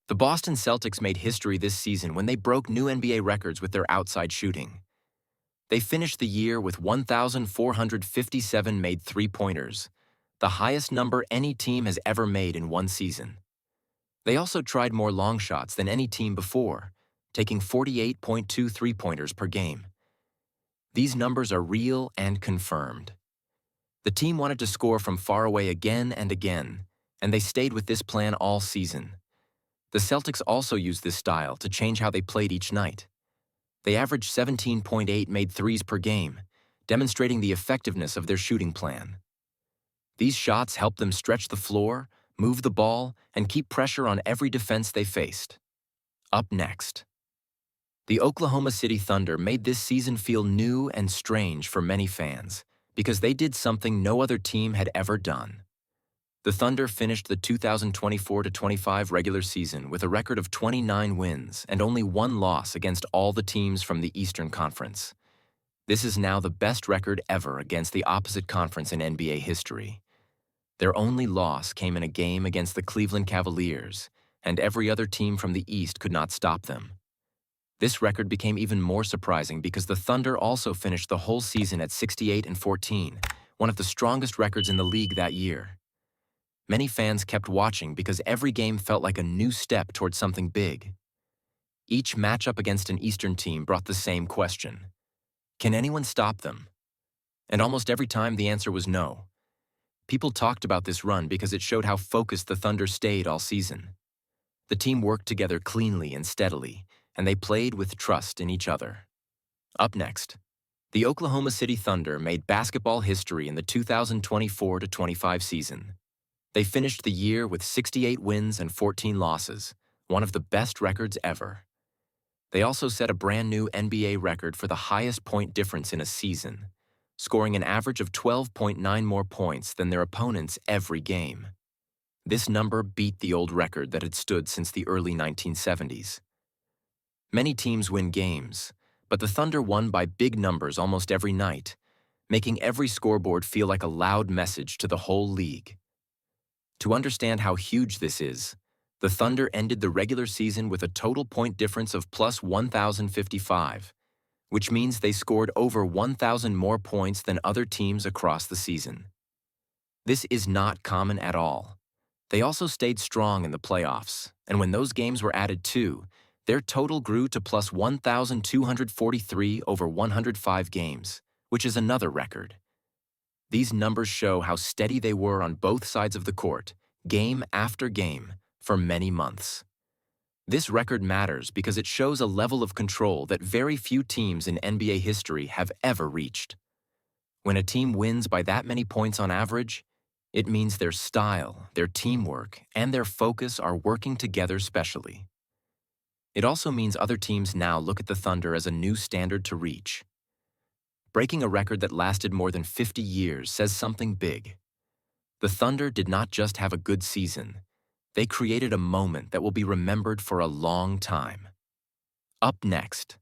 The Boston Celtics made history this season when they broke new NBA records with their outside shooting. They finished the year with 1,457 made three-pointers, the highest number any team has ever made in one season. They also tried more long shots than any team before, taking 48.2 three-pointers per game. These numbers are real and confirmed. The team wanted to score from far away again and again, and they stayed with this plan all season. The Celtics also used this style to change how they played each night. They averaged 17.8 made threes per game, demonstrating the effectiveness of their shooting plan. These shots helped them stretch the floor, move the ball, and keep pressure on every defense they faced. Up next, the Oklahoma City Thunder made this season feel new and strange for many fans because they did something no other team had ever done. The Thunder finished the 2024-25 regular season with a record of 29 wins and only one loss against all the teams from the Eastern Conference. This is now the best record ever against the opposite conference in NBA history. Their only loss came in a game against the Cleveland Cavaliers, and every other team from the East could not stop them. This record became even more surprising because the Thunder also finished the whole season at 68-14, one of the strongest records in the league that year. Many fans kept watching because every game felt like a new step towards something big. Each matchup against an Eastern team brought the same question: can anyone stop them? And almost every time the answer was no. People talked about this run because it showed how focused the Thunder stayed all season. The team worked together cleanly and steadily, and they played with trust in each other. Up next, the Oklahoma City Thunder made basketball history in the 2024-25 season. They finished the year with 68 wins and 14 losses, one of the best records ever. They also set a brand new NBA record for the highest point difference in a season, scoring an average of 12.9 more points than their opponents every game. This number beat the old record that had stood since the early 1970s. Many teams win games, but the Thunder won by big numbers almost every night, making every scoreboard feel like a loud message to the whole league. To understand how huge this is, the Thunder ended the regular season with a total point difference of plus 1,055, which means they scored over 1,000 more points than other teams across the season. This is not common at all. They also stayed strong in the playoffs, and when those games were added too, their total grew to plus 1,243 over 105 games, which is another record. These numbers show how steady they were on both sides of the court, game after game, for many months. This record matters because it shows a level of control that very few teams in NBA history have ever reached. When a team wins by that many points on average, it means their style, their teamwork, and their focus are working together specially. It also means other teams now look at the Thunder as a new standard to reach. Breaking a record that lasted more than 50 years says something big. The Thunder did not just have a good season. They created a moment that will be remembered for a long time. Up next,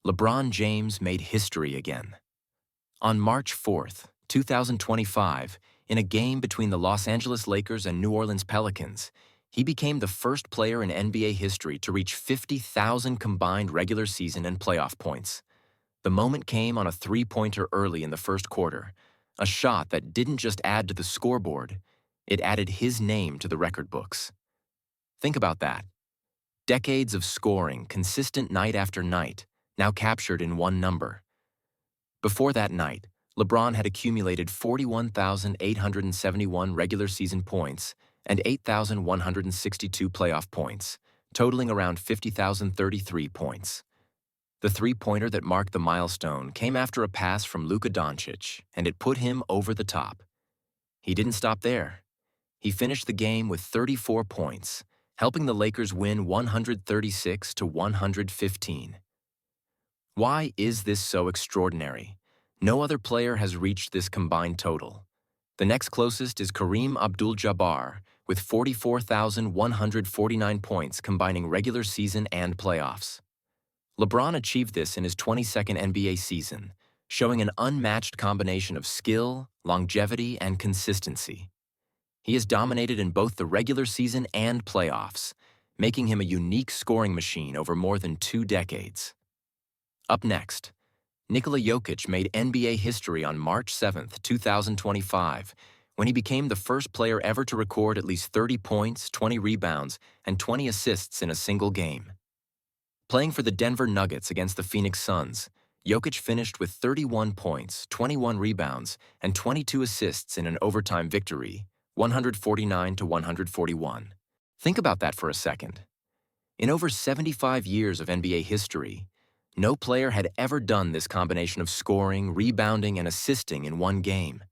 LeBron James made history again. On March 4th, 2025, in a game between the Los Angeles Lakers and New Orleans Pelicans, he became the first player in NBA history to reach 50,000 combined regular season and playoff points. The moment came on a three-pointer early in the first quarter, a shot that didn't just add to the scoreboard, it added his name to the record books. Think about that. Decades of scoring, consistent night after night, now captured in one number. Before that night, LeBron had accumulated 41,871 regular season points and 8,162 playoff points, totaling around 50,033 points. The three-pointer that marked the milestone came after a pass from Luka Doncic, and it put him over the top. He didn't stop there. He finished the game with 34 points, helping the Lakers win 136-115. Why is this so extraordinary? No other player has reached this combined total. The next closest is Kareem Abdul-Jabbar, with 44,149 points combining regular season and playoffs. LeBron achieved this in his 22nd NBA season, showing an unmatched combination of skill, longevity, and consistency. He has dominated in both the regular season and playoffs, making him a unique scoring machine over more than 2 decades. Up next, Nikola Jokic made NBA history on March 7, 2025, when he became the first player ever to record at least 30 points, 20 rebounds, and 20 assists in a single game. Playing for the Denver Nuggets against the Phoenix Suns, Jokic finished with 31 points, 21 rebounds, and 22 assists in an overtime victory, 149-141. Think about that for a second. In over 75 years of NBA history, no player had ever done this combination of scoring, rebounding, and assisting in one game.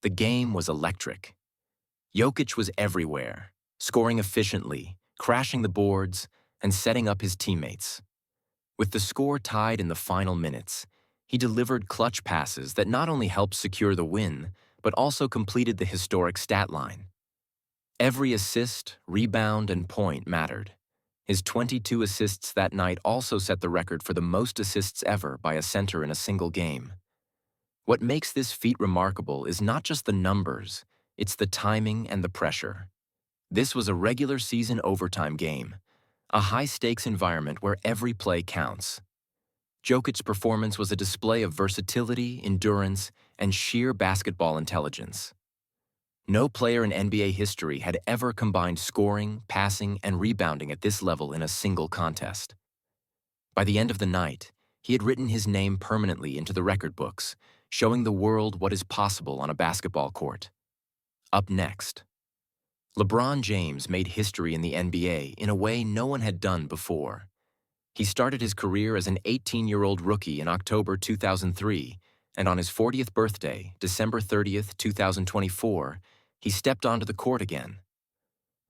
The game was electric. Jokic was everywhere, scoring efficiently, crashing the boards, and setting up his teammates. With the score tied in the final minutes, he delivered clutch passes that not only helped secure the win, but also completed the historic stat line. Every assist, rebound, and point mattered. His 22 assists that night also set the record for the most assists ever by a center in a single game. What makes this feat remarkable is not just the numbers, it's the timing and the pressure. This was a regular season overtime game, a high-stakes environment where every play counts. Jokic's performance was a display of versatility, endurance, and sheer basketball intelligence. No player in NBA history had ever combined scoring, passing, and rebounding at this level in a single contest. By the end of the night, he had written his name permanently into the record books, showing the world what is possible on a basketball court. Up next, LeBron James made history in the NBA in a way no one had done before. He started his career as an 18-year-old rookie in October 2003, and on his 40th birthday, December 30, 2024, he stepped onto the court again.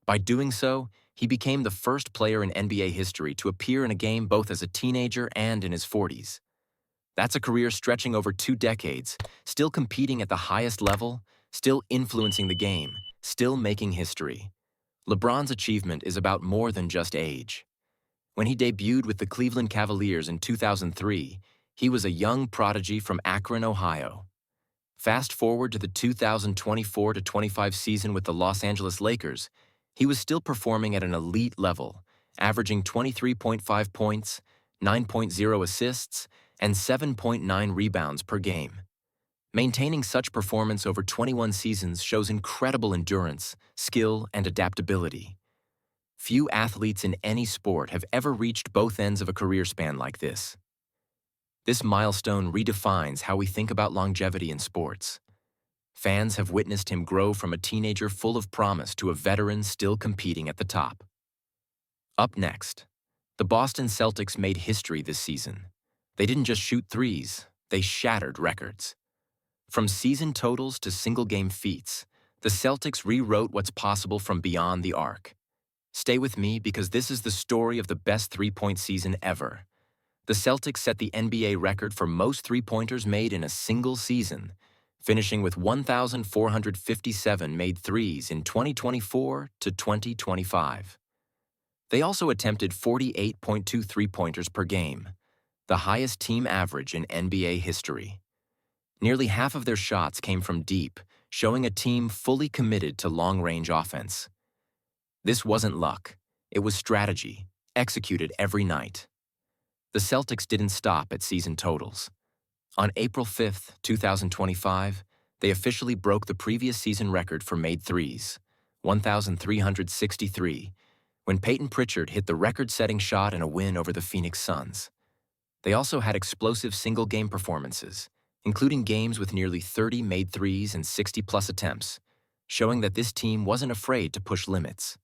By doing so, he became the first player in NBA history to appear in a game both as a teenager and in his 40s. That's a career stretching over 2 decades, still competing at the highest level, still influencing the game, still making history. LeBron's achievement is about more than just age. When he debuted with the Cleveland Cavaliers in 2003, he was a young prodigy from Akron, Ohio. Fast forward to the 2024-25 season with the Los Angeles Lakers, he was still performing at an elite level, averaging 23.5 points, 9.0 assists, and 7.9 rebounds per game. Maintaining such performance over 21 seasons shows incredible endurance, skill, and adaptability. Few athletes in any sport have ever reached both ends of a career span like this. This milestone redefines how we think about longevity in sports. Fans have witnessed him grow from a teenager full of promise to a veteran still competing at the top. Up next, the Boston Celtics made history this season. They didn't just shoot threes, they shattered records. From season totals to single-game feats, the Celtics rewrote what's possible from beyond the arc. Stay with me because this is the story of the best three-point season ever. The Celtics set the NBA record for most three-pointers made in a single season, finishing with 1,457 made threes in 2024 to 2025. They also attempted 48.2 three-pointers per game, the highest team average in NBA history. Nearly half of their shots came from deep, showing a team fully committed to long-range offense. This wasn't luck, it was strategy, executed every night. The Celtics didn't stop at season totals. On April 5, 2025, they officially broke the previous season record for made threes, 1,363, when Peyton Pritchard hit the record-setting shot in a win over the Phoenix Suns. They also had explosive single-game performances, including games with nearly 30 made threes and 60-plus attempts, showing that this team wasn't afraid to push limits.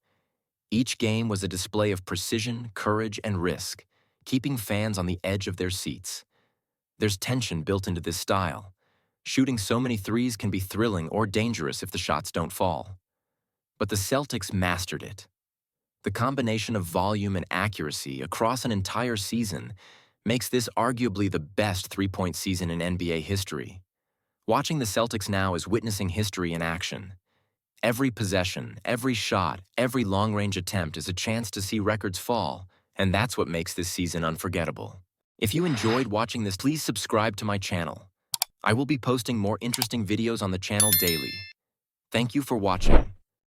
Each game was a display of precision, courage, and risk, keeping fans on the edge of their seats. There's tension built into this style. Shooting so many threes can be thrilling or dangerous if the shots don't fall. But the Celtics mastered it. The combination of volume and accuracy across an entire season makes this arguably the best three-point season in NBA history. Watching the Celtics now is witnessing history in action. Every possession, every shot, every long-range attempt is a chance to see records fall, and that's what makes this season unforgettable. If you enjoyed watching this, please subscribe to my channel. I will be posting more interesting videos on the channel daily. Thank you for watching.